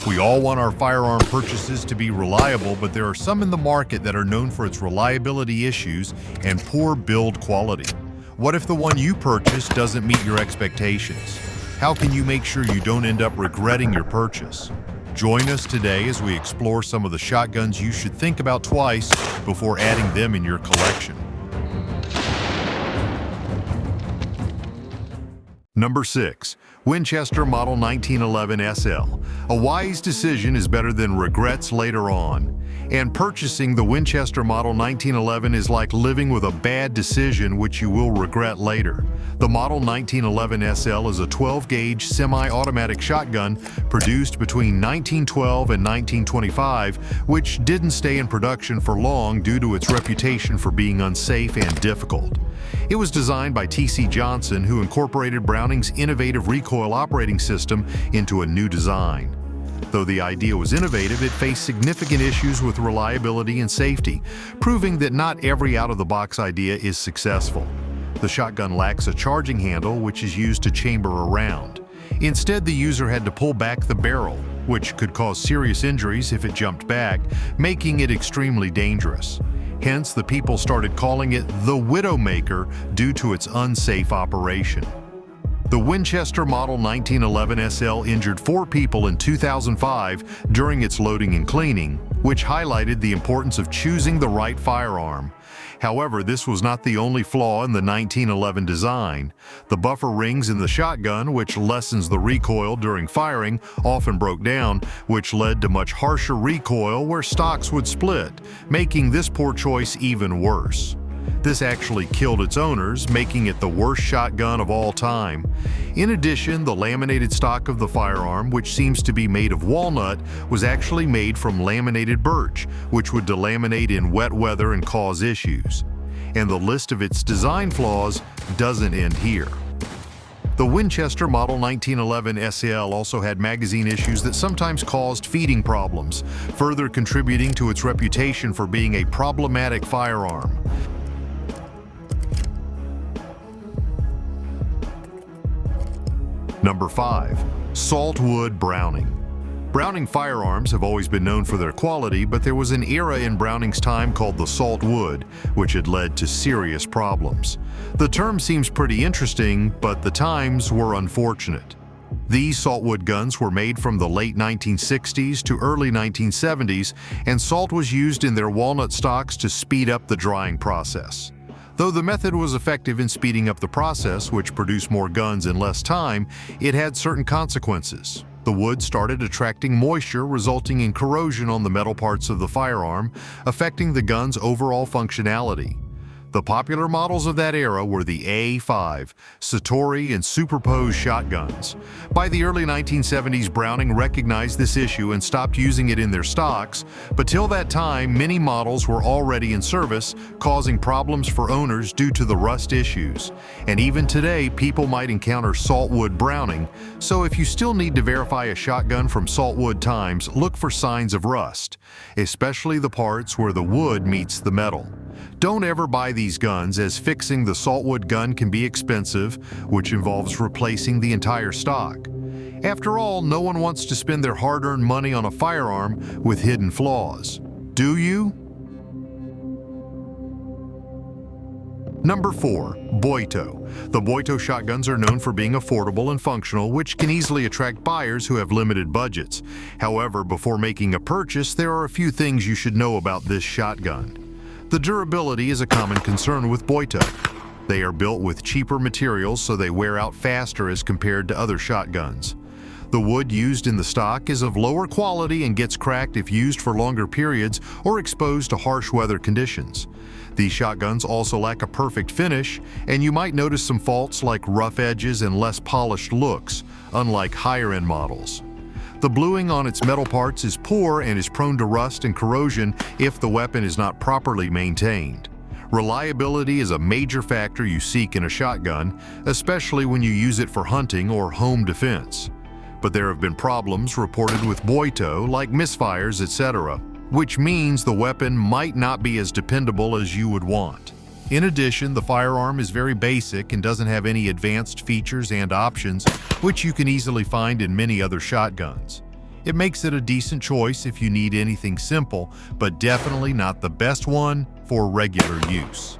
We all want our firearm purchases to be reliable, but there are some in the market that are known for its reliability issues and poor build quality. What if the one you purchase doesn't meet your expectations? How can you make sure you don't end up regretting your purchase? Join us today as we explore some of the shotguns you should think about twice before adding them in your collection. Number 6. Winchester Model 1911 SL. A wise decision is better than regrets later on. And purchasing the Winchester Model 1911 is like living with a bad decision which you will regret later. The Model 1911 SL is a 12-gauge semi-automatic shotgun produced between 1912 and 1925, which didn't stay in production for long due to its reputation for being unsafe and difficult. It was designed by T.C. Johnson, who incorporated Browning's innovative recoil operating system into a new design. Though the idea was innovative, it faced significant issues with reliability and safety, proving that not every out-of-the-box idea is successful. The shotgun lacks a charging handle, which is used to chamber a round. Instead, the user had to pull back the barrel, which could cause serious injuries if it jumped back, making it extremely dangerous. Hence, the people started calling it the Widowmaker due to its unsafe operation. The Winchester Model 1911 SL injured 4 people in 2005 during its loading and cleaning, which highlighted the importance of choosing the right firearm. However, this was not the only flaw in the 1911 design. The buffer rings in the shotgun, which lessens the recoil during firing, often broke down, which led to much harsher recoil where stocks would split, making this poor choice even worse. This actually killed its owners, making it the worst shotgun of all time. In addition, the laminated stock of the firearm, which seems to be made of walnut, was actually made from laminated birch, which would delaminate in wet weather and cause issues. And the list of its design flaws doesn't end here. The Winchester Model 1911 SL also had magazine issues that sometimes caused feeding problems, further contributing to its reputation for being a problematic firearm. Number 5. Saltwood Browning. Browning firearms have always been known for their quality, but there was an era in Browning's time called the Saltwood, which had led to serious problems. The term seems pretty interesting, but the times were unfortunate. These Saltwood guns were made from the late 1960s to early 1970s, and salt was used in their walnut stocks to speed up the drying process. Though the method was effective in speeding up the process, which produced more guns in less time, it had certain consequences. The wood started attracting moisture, resulting in corrosion on the metal parts of the firearm, affecting the gun's overall functionality. The popular models of that era were the A5, Satori, and superposed shotguns. By the early 1970s, Browning recognized this issue and stopped using it in their stocks, but till that time, many models were already in service, causing problems for owners due to the rust issues. And even today, people might encounter Saltwood Browning, so if you still need to verify a shotgun from Saltwood times, look for signs of rust, especially the parts where the wood meets the metal. Don't ever buy these guns, as fixing the Saltwood gun can be expensive, which involves replacing the entire stock. After all, no one wants to spend their hard-earned money on a firearm with hidden flaws. Do you? Number 4. Boito. The Boito shotguns are known for being affordable and functional, which can easily attract buyers who have limited budgets. However, before making a purchase, there are a few things you should know about this shotgun. The durability is a common concern with Boito. They are built with cheaper materials, so they wear out faster as compared to other shotguns. The wood used in the stock is of lower quality and gets cracked if used for longer periods or exposed to harsh weather conditions. These shotguns also lack a perfect finish, and you might notice some faults like rough edges and less polished looks, unlike higher-end models. The bluing on its metal parts is poor and is prone to rust and corrosion if the weapon is not properly maintained. Reliability is a major factor you seek in a shotgun, especially when you use it for hunting or home defense. But there have been problems reported with Boito, like misfires, etc., which means the weapon might not be as dependable as you would want. In addition, the firearm is very basic and doesn't have any advanced features and options, which you can easily find in many other shotguns. It makes it a decent choice if you need anything simple, but definitely not the best one for regular use.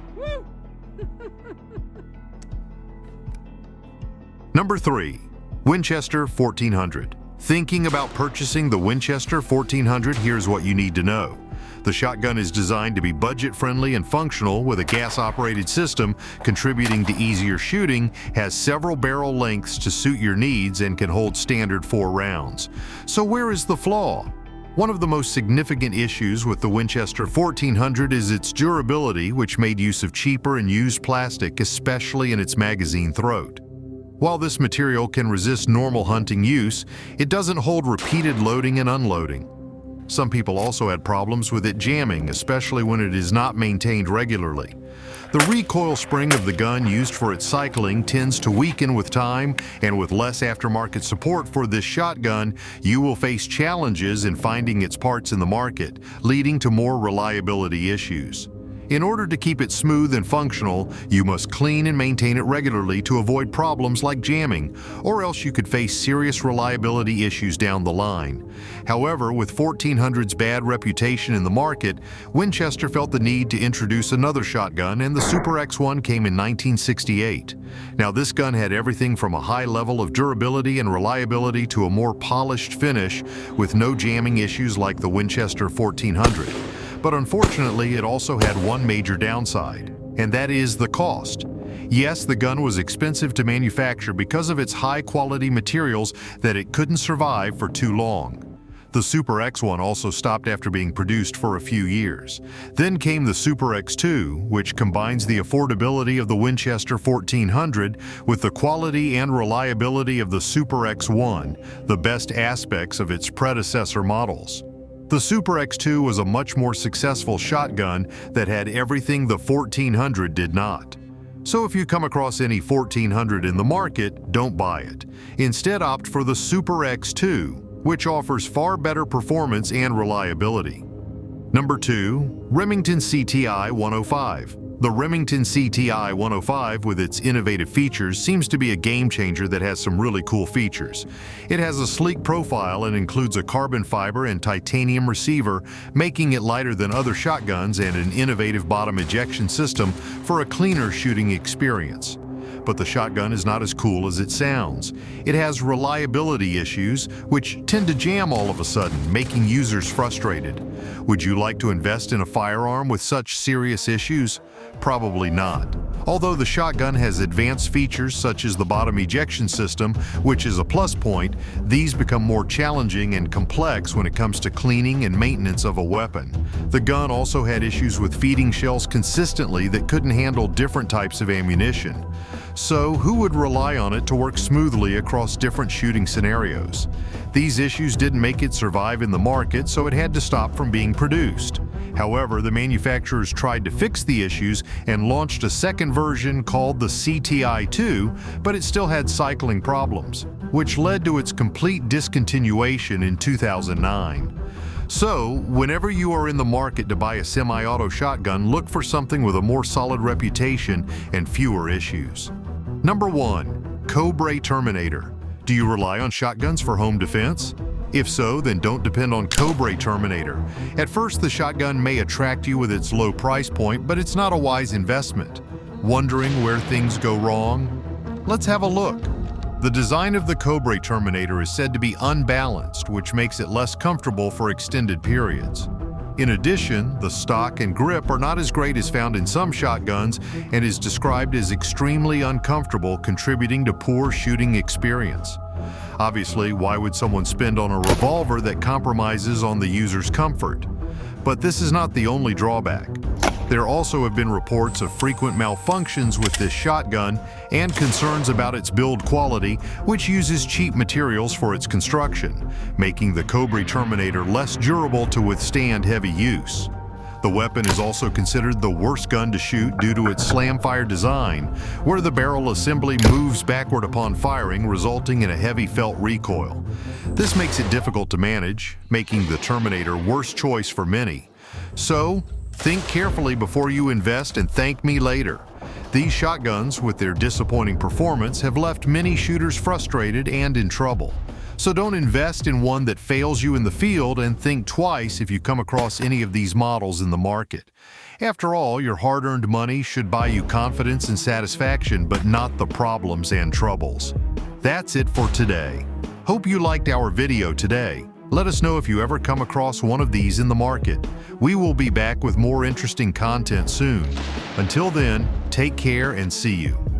Number 3. Winchester 1400. Thinking about purchasing the Winchester 1400? Here's what you need to know. The shotgun is designed to be budget-friendly and functional with a gas-operated system, contributing to easier shooting, has several barrel lengths to suit your needs, and can hold standard 4 rounds. So where is the flaw? One of the most significant issues with the Winchester 1400 is its durability, which made use of cheaper and used plastic, especially in its magazine throat. While this material can resist normal hunting use, it doesn't hold repeated loading and unloading. Some people also had problems with it jamming, especially when it is not maintained regularly. The recoil spring of the gun used for its cycling tends to weaken with time, and with less aftermarket support for this shotgun, you will face challenges in finding its parts in the market, leading to more reliability issues. In order to keep it smooth and functional, you must clean and maintain it regularly to avoid problems like jamming, or else you could face serious reliability issues down the line. However, with 1400's bad reputation in the market, Winchester felt the need to introduce another shotgun, and the Super X1 came in 1968. Now, this gun had everything from a high level of durability and reliability to a more polished finish with no jamming issues like the Winchester 1400. But unfortunately, it also had one major downside, and that is the cost. Yes, the gun was expensive to manufacture because of its high-quality materials that it couldn't survive for too long. The Super X1 also stopped after being produced for a few years. Then came the Super X2, which combines the affordability of the Winchester 1400 with the quality and reliability of the Super X1, the best aspects of its predecessor models. The Super X2 was a much more successful shotgun that had everything the 1400 did not. So if you come across any 1400 in the market, don't buy it. Instead, opt for the Super X2, which offers far better performance and reliability. Number 2. Remington CTI 105. The Remington CTI 105, with its innovative features, seems to be a game changer that has some really cool features. It has a sleek profile and includes a carbon fiber and titanium receiver, making it lighter than other shotguns, and an innovative bottom ejection system for a cleaner shooting experience. But the shotgun is not as cool as it sounds. It has reliability issues, which tend to jam all of a sudden, making users frustrated. Would you like to invest in a firearm with such serious issues? Probably not. Although the shotgun has advanced features such as the bottom ejection system, which is a plus point, these become more challenging and complex when it comes to cleaning and maintenance of a weapon. The gun also had issues with feeding shells consistently that couldn't handle different types of ammunition. So, who would rely on it to work smoothly across different shooting scenarios? These issues didn't make it survive in the market, so it had to stop from being produced. However, the manufacturers tried to fix the issues and launched a second version called the CTI-2, but it still had cycling problems, which led to its complete discontinuation in 2009. So, whenever you are in the market to buy a semi-auto shotgun, look for something with a more solid reputation and fewer issues. Number 1. Cobra Terminator. Do you rely on shotguns for home defense? If so, then don't depend on Cobra Terminator. At first, the shotgun may attract you with its low price point, but it's not a wise investment. Wondering where things go wrong? Let's have a look. The design of the Cobra Terminator is said to be unbalanced, which makes it less comfortable for extended periods. In addition, the stock and grip are not as great as found in some shotguns and is described as extremely uncomfortable, contributing to poor shooting experience. Obviously, why would someone spend on a revolver that compromises on the user's comfort? But this is not the only drawback. There also have been reports of frequent malfunctions with this shotgun and concerns about its build quality, which uses cheap materials for its construction, making the Cobra Terminator less durable to withstand heavy use. The weapon is also considered the worst gun to shoot due to its slam-fire design, where the barrel assembly moves backward upon firing, resulting in a heavy felt recoil. This makes it difficult to manage, making the Terminator worst choice for many. So, think carefully before you invest and thank me later. These shotguns, with their disappointing performance, have left many shooters frustrated and in trouble. So don't invest in one that fails you in the field, and think twice if you come across any of these models in the market. After all, your hard-earned money should buy you confidence and satisfaction, but not the problems and troubles. That's it for today. Hope you liked our video today. Let us know if you ever come across one of these in the market. We will be back with more interesting content soon. Until then, take care and see you.